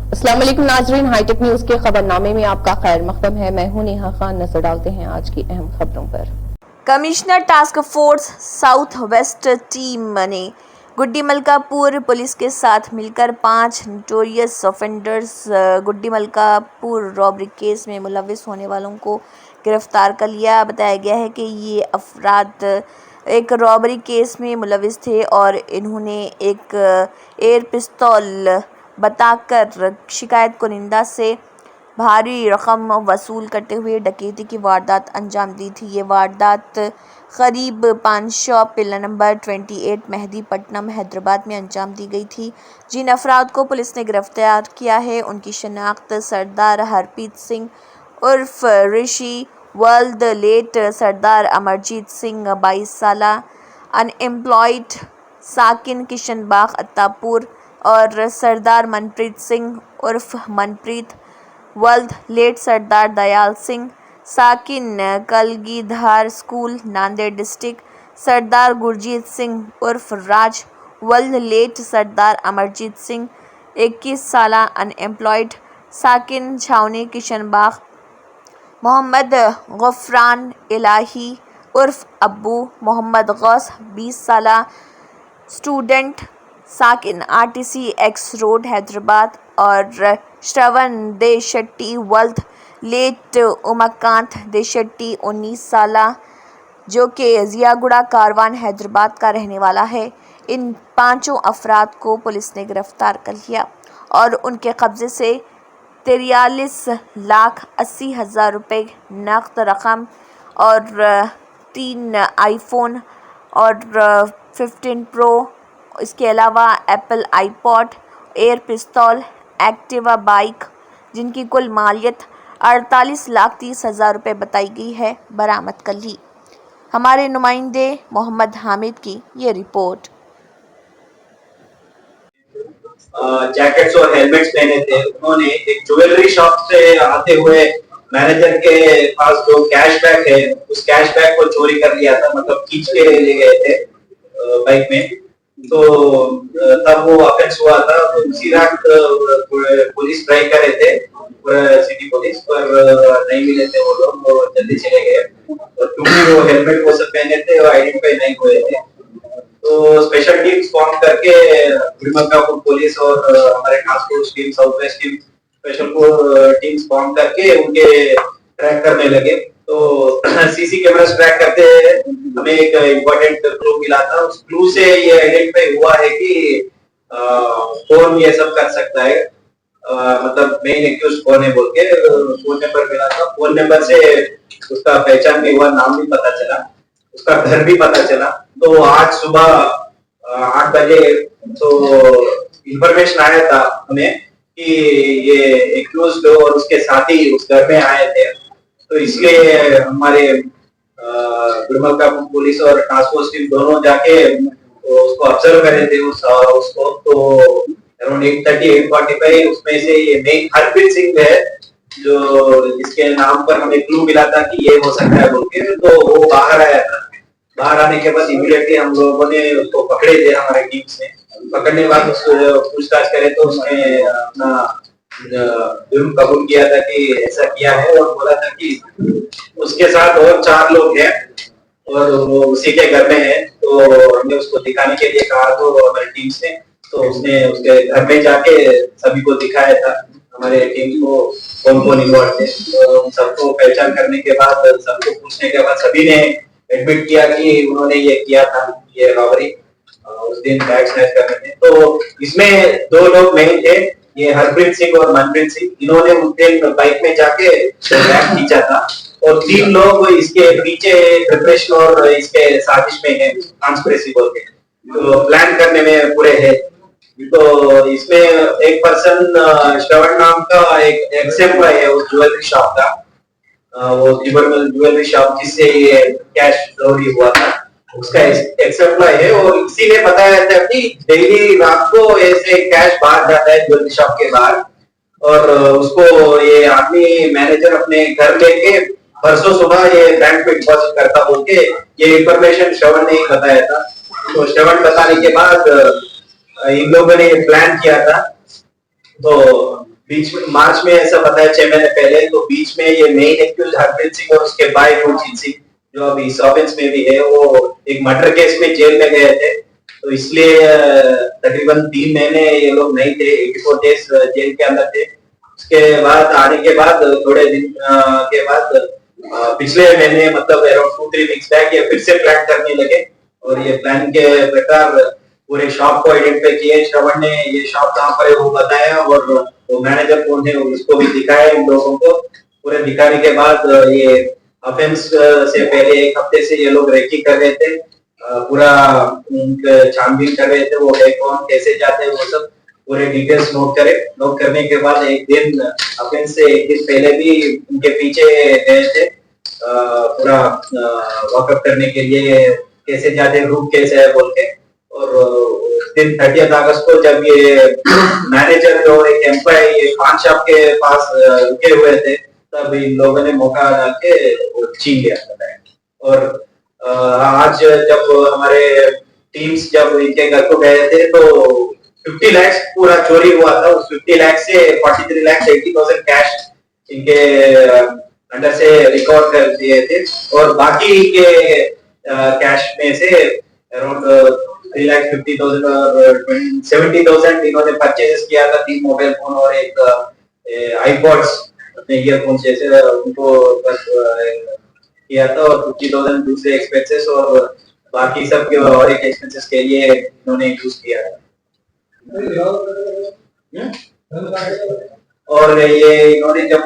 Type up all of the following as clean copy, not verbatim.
अस्सलाम वालेकुम नाजरीन, हाईटेक न्यूज के खबरनामे में आपका खैर मकदम है। मैं हूं नेहा खान। नजर डालते हैं आज की अहम खबरों पर। Commissioner task force south west team ने गुड्डी मलकापुर पुलिस के साथ मिलकर 5 नोटोरियस ऑफेंडर्स गुड्डी मलकापुर रॉबरी केस में मुलविस होने वालों को गिरफ्तार कर लिया। बताया गया है कि ये अफराद एक रॉबरी केस में मुलविस थे और इन्होंने एक एयर पिस्तौल बताकर शिकायत कुनिंदा से भारी रकम वसूल करते हुए डकैती की वारदात अंजाम दी थी। ये वारदात करीब 500 पिल्ला नंबर 28 मेहदीपट्टनम हैदराबाद में अंजाम दी गई थी। जिन अफराद को पुलिस ने गिरफ्तार किया है उनकी शनाख्त सरदार हरप्रीत सिंह उर्फ ऋषि वर्ल्ड, लेट सरदार अमरजीत सिंह 22 साला अनएम्प्लॉयड साकिन किशनबाग अत्तापुर और सरदार मनप्रीत सिंह उर्फ मनप्रीत वर्ल्ड, लेट सरदार दयाल सिंह साकिन कलगीधार स्कूल नांदेड़ डिस्ट्रिक्ट, सरदार गुरजीत सिंह उर्फ राज वर्ल्ड, लेट सरदार अमरजीत सिंह 21 साला अनएम्प्लॉयड साकिन छावनी किशनबाग, मोहम्मद गफरान इलाही उर्फ अब्बू, मोहम्मद गौस 20 साला स्टूडेंट साकिन आरटीसी एक्स रोड हैदराबाद और श्रवण देशेट्टी वर्ल्ड, लेट उमाकांत देशेट्टी 19 साला जो कि जियागुड़ा कारवान हैदराबाद का रहने वाला है। इन 5 अफराद को पुलिस ने गिरफ्तार कर लिया और उनके कब्जे से 43,80,000 रुपये नकद रकम और 3 आईफोन और 15 प्रो, इसके अलावा एप्पल आईपॉड, एयर पिस्तौल, एक्टिवा बाइक जिनकी कुल मालियत 48,30,000 रुपये बताई गई है, बरामद कर ली। हमारे नुमाइंदे मोहम्मद हामिद की ये रिपोर्ट। जैकेट्स और हेलमेट्स पहने थे। उन्होंने एक ज्वेलरी शॉप से आते हुए मैनेजर के पास जो कैशबैक है उस कैशबैक को चोरी कर लिया था, मतलब खींच के ले गए थे बाइक में। तो तब वो ऑफेंस हुआ था। तो उसी रात पुलिस ट्राई कर रहे थे, सिटी पुलिस, पर नहीं मिले थे वो लोग, वो जल्दी चले गए। और क्योंकि वो हेलमेट वो सब पहने थे और आइडेंटिफाई नहीं हुए थे, तो स्पेशल टीम्स फॉर्म करके मलकापुर पुलिस और हमारे task force team, south west team, special teams form करके उनके ट्रैक करने लगे। तो सीसी कैमरास ट्रैक करते हमें एक इम्पोर्टेंट क्लू मिला था। उस क्लू से ये आइडेंटिफाई हुआ है कि कौन ये सब कर सकता है, मतलब मेन एक्यूज कौन है बोल के फोन नंबर मिला था। फोन नंबर से उसका पहचान भी हुआ, नाम भी पता चला, उसका घर भी पता चला। तो आज सुबह 8 बजे तो इंफॉर्मेशन आया था हमें कि ये एक्यूज्ड और उसके साथी उस घर में आए थे। तो इसलिए हमारे गुड़मलकापुर पुलिस और टास्क फोर्स टीम दोनों जाके तो उसको ऑब्जर्व कर रहे थे उसको। तो अराउंड 8:30 8:45 उसमें से ये मेन हरप्रीत सिंह है जो जिसके नाम पर हमें क्लू मिला था कि ये हो सकता है बोल के। तो वो बाहर आया था। बाहर आने के बाद इमीडिएटली हम लोगों ने उसको पकड़े थे, हमारे टीम से। पकड़ने के बाद उसको पूछताछ करे तो उसने अपना जुर्म कबूल किया था कि ऐसा किया है, और बोला था कि उसके साथ और 4 लोग हैं और वो उसी के घर में है। तो हमने उसको दिखाने के लिए कहा तो हमारी टीम से, तो उसने उसके घर में जाके सभी को दिखाया था, हमारे टीम को कौन कौन इन्वॉल्व थे। तो सबको पहचान करने के बाद, सबको पूछने के बाद सभी ने एडमिट किया कि उन्होंने ये किया था, ये रॉबरी उस दिन बैग स्नैच करने थे। तो इसमें 2 लोग मेन थे, ये हरप्रीत सिंह और मनप्रीत सिंह। इन्होंने उस दिन बाइक में जाके बैग खींचा था और 3 लोग इसके पीछे प्रिपरेशन और इसके साजिश में है, कॉन्स्पिरेसी बोल के, तो प्लान करने में पूरे है। तो इसमें एक पर्सन श्रवण नाम का एक एग्जाम्पल है उस ज्वेलरी शॉप का, वो ज्वेलरी शॉप जिससे ये कैश चोरी हुआ था, उसका एग्जाम्पल है। और इसी ने बताया था कि डेली रात को ऐसे कैश बाहर जाता है ज्वेलरी शॉप के बाहर, और उसको ये आदमी मैनेजर अपने घर लेके परसों सुबह ये बैंक में डिपॉजिट करता बोल के ये इंफॉर्मेशन श्रवण ने ही बताया था। तो श्रवण बताने के बाद इन लोगों ने प्लान किया था तो बीच में मार्च में ऐसा बताया 6 महीने पहले, तो बीच में ये मेन एक्यूज हरप्रीत सिंह और उसके भाई गुरजीत सिंह जो अभी सॉवेंस में भी है, वो एक मर्डर केस में जेल में गए थे। तो इसलिए तकरीबन 3 महीने ये लोग नहीं थे, 84 डेज जेल के अंदर थे। उसके बाद आने के बाद थोड़े दिन के बाद पिछले महीने मतलब अराउंड 2-3 वीक्स बैक ये फिर से प्लान करने लगे, और ये प्लान के प्रकार पूरे शॉप को आइडेंटिफाई किए। श्रवण ने ये शॉप कहाँ पर है वो बताया, और वो मैनेजर कौन है उसको भी दिखाया इन लोगों को। पूरे दिखाने के बाद ये ऑफेंस से पहले 1 हफ्ते से ये लोग रेकी कर रहे थे, पूरा छानबीन कर रहे थे, वो है कौन, कैसे जाते हैं, वो सब पूरे डिटेल्स नोट करे। नोट करने के बाद एक दिन ऑफेंस से 1 दिन पहले भी उनके पीछे गए थे, पूरा वॉकअप करने के लिए, कैसे जाते हैं, रूट कैसे है बोल के। और उस दिन 30 अगस्त को जब ये मैनेजर और एक एम्प्लॉय पान शॉप के पास रुके हुए थे, तब इन लोगों ने मौका डाल के वो छीन लिया था। और आज जब हमारे टीम्स जब इनके घर को गए थे, तो 50 लाख पूरा चोरी हुआ था। उस 50 लाख से 43,80,000 कैश इनके अंडर से रिकवर कर दिए थे, और बाकी के कैश में से अराउंड 3,50,000 और 70,000 इन्होंने परचेज किया था। 3 मोबाइल फोन और एक आईपॉड्स अपने ईयरफोन जैसे उनको बस किया था, और 50,000 दूसरे एक्सपेंसेस, और बाकी सब के और एक एक्सपेंसेस के लिए इन्होंने यूज किया था। और ये इन्होंने जब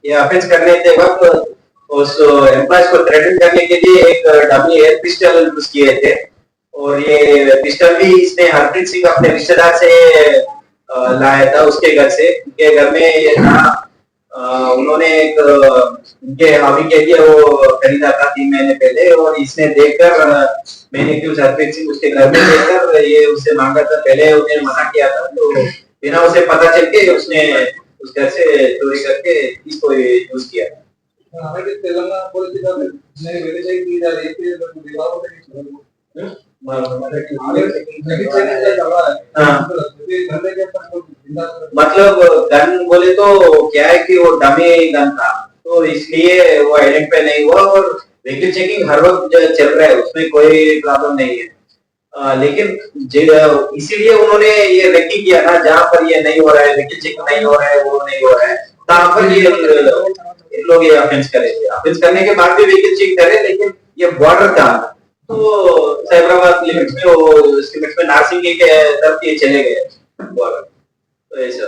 ये ऑफेंस करने थे वक्त उस एम्प्लॉयज को थ्रेटन करने के लिए एक डमी एयर पिस्टल यूज किए थे, और ये पिस्टल भी इसने हरप्रीत सिंह अपने रिश्तेदार से लाया था, उसके घर से। उनके घर में ये था, उन्होंने एक उनके हॉबी के लिए वो खरीदा था 3 महीने पहले, और इसने देखकर मैंने क्यों हरप्रीत सिंह उसके घर में देखकर ये उससे मांगा था। पहले उन्हें मना किया था, तो बिना उसे पता चल के उसने उस घर से चोरी करके इसको यूज किया। हमारे तेलंगाना पुलिस ने वेरीफाई की जा रही है कि दीवारों पे मतलब गन बोले तो क्या है कि वो डमी गन था, तो इसलिए वो आइडेंटिफाई नहीं हुआ, और व्हीकल चेकिंग हर वक्त चल रहा है, उसमें कोई प्रॉब्लम नहीं है। लेकिन इसीलिए उन्होंने ये रेकी किया ना, जहाँ पर ये नहीं हो रहा है, व्हीकल चेकिंग नहीं हो रहा है, वो नहीं हो रहा है, तहाँ पर ये लोग ये ऑफेंस करेंगे। ऑफेंस करने के बाद भी व्हीकल चेक करे, लेकिन ये बॉर्डर था, तो साइबराबाद लिमिट्स में, वो लिमिट्स में नारसिंगी के तरफ ये चले गए बॉर्डर, तो ऐसा।